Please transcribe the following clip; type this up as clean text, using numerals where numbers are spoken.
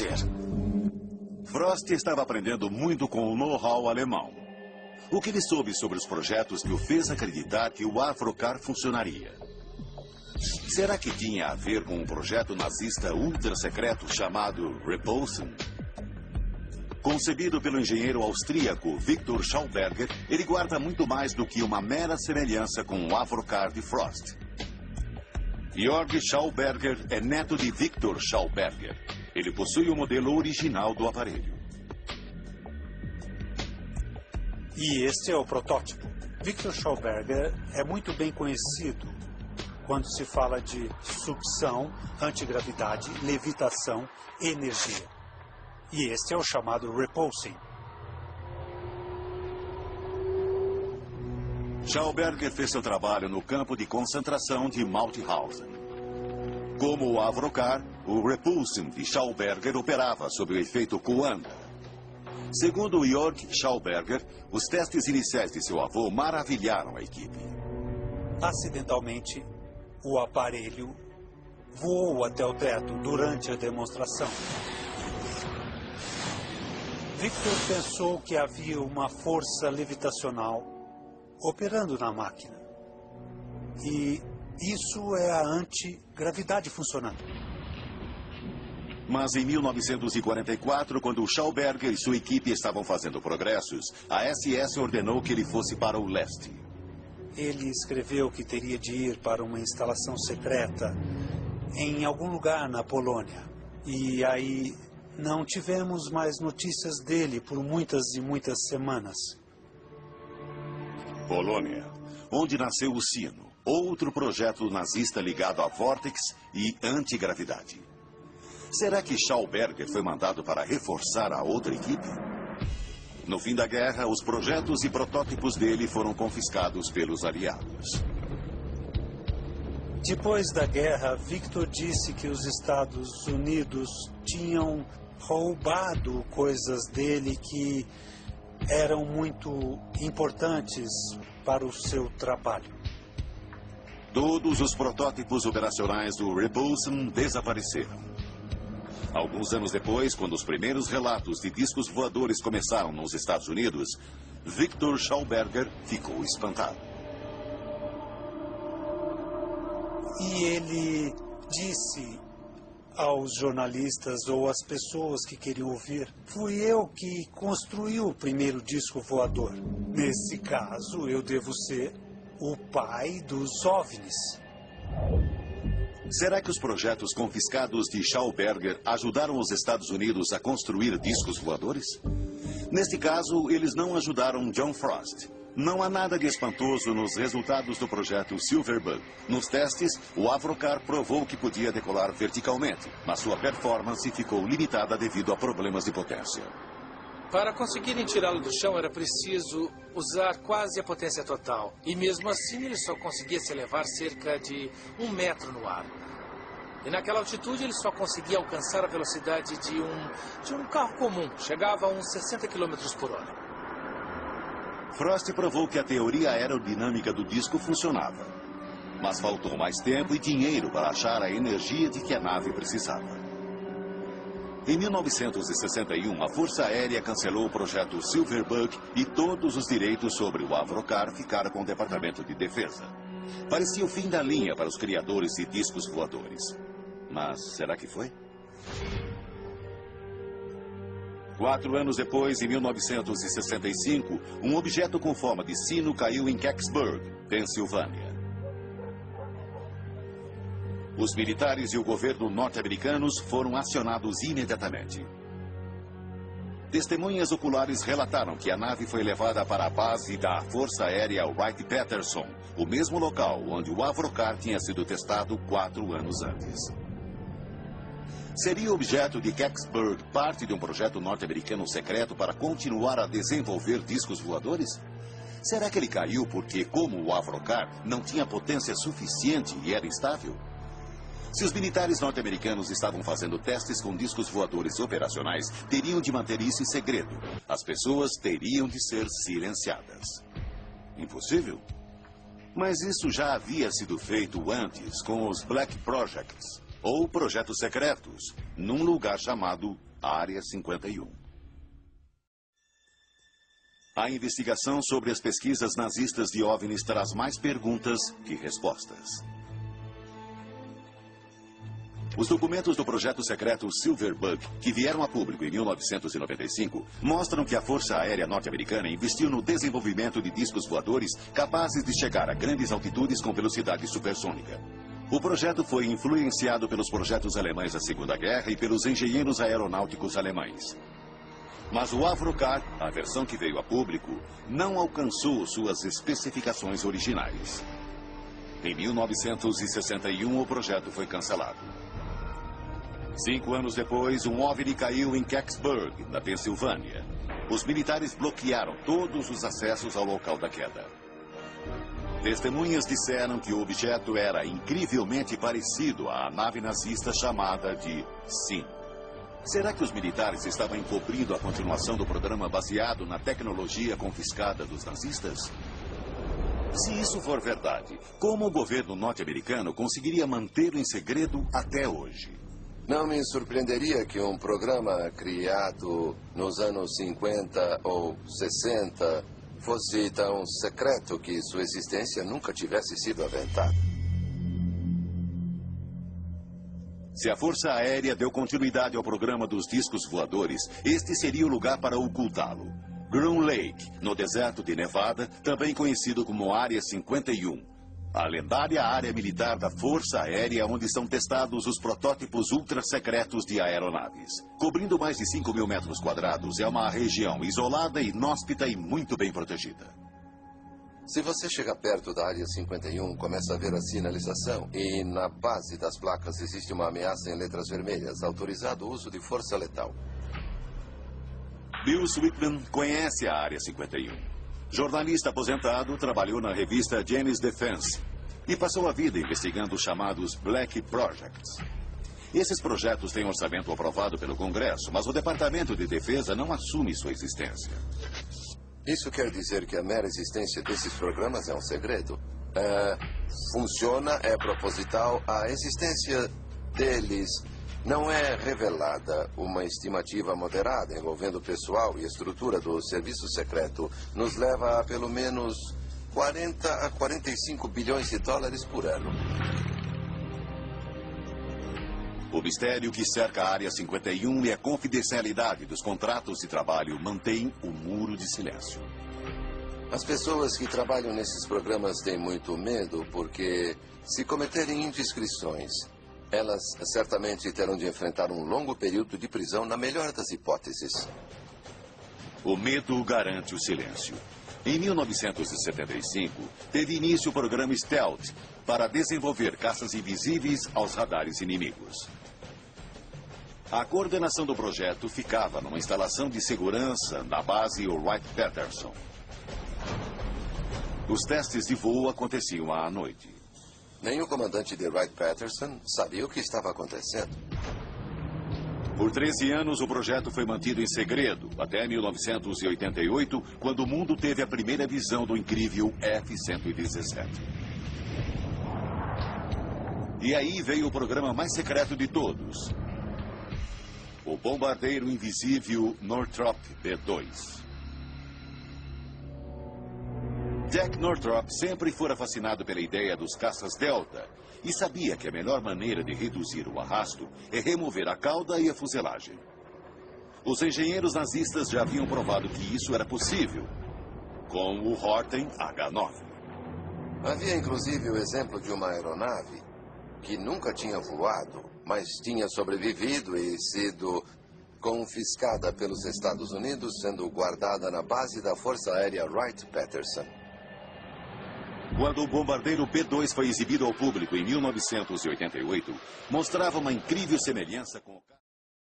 fazer. Frost estava aprendendo muito com o know-how alemão. O que ele soube sobre os projetos que o fez acreditar que o Avrocar funcionaria? Será que tinha a ver com um projeto nazista ultra-secreto chamado Repulsion? Concebido pelo engenheiro austríaco Victor Schauberger, ele guarda muito mais do que uma mera semelhança com o Avrocar de Frost. Georg Schauberger é neto de Victor Schauberger. Ele possui o modelo original do aparelho. E este é o protótipo. Victor Schauberger é muito bem conhecido quando se fala de sucção, antigravidade, levitação, energia. E este é o chamado repulsing. Schauberger fez seu trabalho no campo de concentração de Mauthausen. Como o Avrocar, o repulsing de Schauberger operava sob o efeito Coanda. Segundo Georg Schauberger, os testes iniciais de seu avô maravilharam a equipe. Acidentalmente, o aparelho voou até o teto durante a demonstração. Victor pensou que havia uma força levitacional operando na máquina. E isso é a antigravidade funcionando. Mas em 1944, quando Schauberger e sua equipe estavam fazendo progressos, a SS ordenou que ele fosse para o leste. Ele escreveu que teria de ir para uma instalação secreta em algum lugar na Polônia. E aí não tivemos mais notícias dele por muitas e muitas semanas. Polônia, onde nasceu o Sino, outro projeto nazista ligado a vórtex e antigravidade. Será que Schauberger foi mandado para reforçar a outra equipe? No fim da guerra, os projetos e protótipos dele foram confiscados pelos aliados. Depois da guerra, Victor disse que os Estados Unidos tinham roubado coisas dele que eram muito importantes para o seu trabalho. Todos os protótipos operacionais do Repulsion desapareceram. Alguns anos depois, quando os primeiros relatos de discos voadores começaram nos Estados Unidos, Victor Schauberger ficou espantado. E ele disse aos jornalistas ou às pessoas que queriam ouvir: fui eu que construí o primeiro disco voador. Nesse caso, eu devo ser o pai dos OVNIs. Será que os projetos confiscados de Schauberger ajudaram os Estados Unidos a construir discos voadores? Neste caso, eles não ajudaram John Frost. Não há nada de espantoso nos resultados do projeto Silverbug. Nos testes, o Avrocar provou que podia decolar verticalmente, mas sua performance ficou limitada devido a problemas de potência. Para conseguirem tirá-lo do chão, era preciso usar quase a potência total. E mesmo assim, ele só conseguia se elevar cerca de 1 metro no ar. E naquela altitude, ele só conseguia alcançar a velocidade de um carro comum. Chegava a uns 60 km por hora. Frost provou que a teoria aerodinâmica do disco funcionava. Mas faltou mais tempo e dinheiro para achar a energia de que a nave precisava. Em 1961, a Força Aérea cancelou o projeto Silverbug e todos os direitos sobre o Avrocar ficaram com o Departamento de Defesa. Parecia o fim da linha para os criadores de discos voadores. Mas será que foi? 4 anos depois, em 1965, um objeto com forma de sino caiu em Kecksburg, Pensilvânia. Os militares e o governo norte-americanos foram acionados imediatamente. Testemunhas oculares relataram que a nave foi levada para a base da Força Aérea Wright-Patterson, o mesmo local onde o Avrocar tinha sido testado 4 anos antes. Seria o objeto de Kecksburg parte de um projeto norte-americano secreto para continuar a desenvolver discos voadores? Será que ele caiu porque, como o Avrocar, não tinha potência suficiente e era instável? Se os militares norte-americanos estavam fazendo testes com discos voadores operacionais, teriam de manter isso em segredo. As pessoas teriam de ser silenciadas. Impossível? Mas isso já havia sido feito antes com os Black Projects, ou projetos secretos, num lugar chamado Área 51. A investigação sobre as pesquisas nazistas de OVNIs traz mais perguntas que respostas. Os documentos do projeto secreto Silverbug, que vieram a público em 1995, mostram que a Força Aérea Norte-Americana investiu no desenvolvimento de discos voadores capazes de chegar a grandes altitudes com velocidade supersônica. O projeto foi influenciado pelos projetos alemães da Segunda Guerra e pelos engenheiros aeronáuticos alemães. Mas o Avrocar, a versão que veio a público, não alcançou suas especificações originais. Em 1961, o projeto foi cancelado. 5 anos depois, um OVNI caiu em Kecksburg, na Pensilvânia. Os militares bloquearam todos os acessos ao local da queda. Testemunhas disseram que o objeto era incrivelmente parecido à nave nazista chamada de Sim. Será que os militares estavam encobrindo a continuação do programa baseado na tecnologia confiscada dos nazistas? Se isso for verdade, como o governo norte-americano conseguiria mantê-lo em segredo até hoje? Não me surpreenderia que um programa criado nos anos 50 ou 60 fosse tão secreto que sua existência nunca tivesse sido aventada. Se a Força Aérea deu continuidade ao programa dos discos voadores, este seria o lugar para ocultá-lo. Groom Lake, no deserto de Nevada, também conhecido como Área 51. A lendária área militar da Força Aérea, onde são testados os protótipos ultra-secretos de aeronaves. Cobrindo mais de 5.000 metros quadrados, é uma região isolada, inóspita e muito bem protegida. Se você chega perto da Área 51, começa a ver a sinalização e na base das placas existe uma ameaça em letras vermelhas, autorizado o uso de força letal. Bill Sweetman conhece a Área 51. Jornalista aposentado, trabalhou na revista Jane's Defense e passou a vida investigando os chamados Black Projects. Esses projetos têm orçamento aprovado pelo Congresso, mas o Departamento de Defesa não assume sua existência. Isso quer dizer que a mera existência desses programas é um segredo. Funciona, é proposital, a existência deles não é revelada. Uma estimativa moderada envolvendo o pessoal e estrutura do serviço secreto nos leva a pelo menos 40 a 45 bilhões de dólares por ano. O mistério que cerca a Área 51 e a confidencialidade dos contratos de trabalho mantém o muro de silêncio. As pessoas que trabalham nesses programas têm muito medo porque, se cometerem indiscrições, elas certamente terão de enfrentar um longo período de prisão na melhor das hipóteses. O medo garante o silêncio. Em 1975, teve início o programa Stealth para desenvolver caças invisíveis aos radares inimigos. A coordenação do projeto ficava numa instalação de segurança na base Wright-Patterson. Os testes de voo aconteciam à noite. Nem o comandante de Wright-Patterson sabia o que estava acontecendo. Por 13 anos, o projeto foi mantido em segredo, até 1988, quando o mundo teve a primeira visão do incrível F-117. E aí veio o programa mais secreto de todos. O bombardeiro invisível Northrop B-2. Jack Northrop sempre fora fascinado pela ideia dos caças Delta e sabia que a melhor maneira de reduzir o arrasto é remover a cauda e a fuselagem. Os engenheiros nazistas já haviam provado que isso era possível, com o Horten H-9. Havia inclusive o exemplo de uma aeronave que nunca tinha voado, mas tinha sobrevivido e sido confiscada pelos Estados Unidos, sendo guardada na base da Força Aérea Wright-Patterson. Quando o bombardeiro B-2 foi exibido ao público em 1988, mostrava uma incrível semelhança com o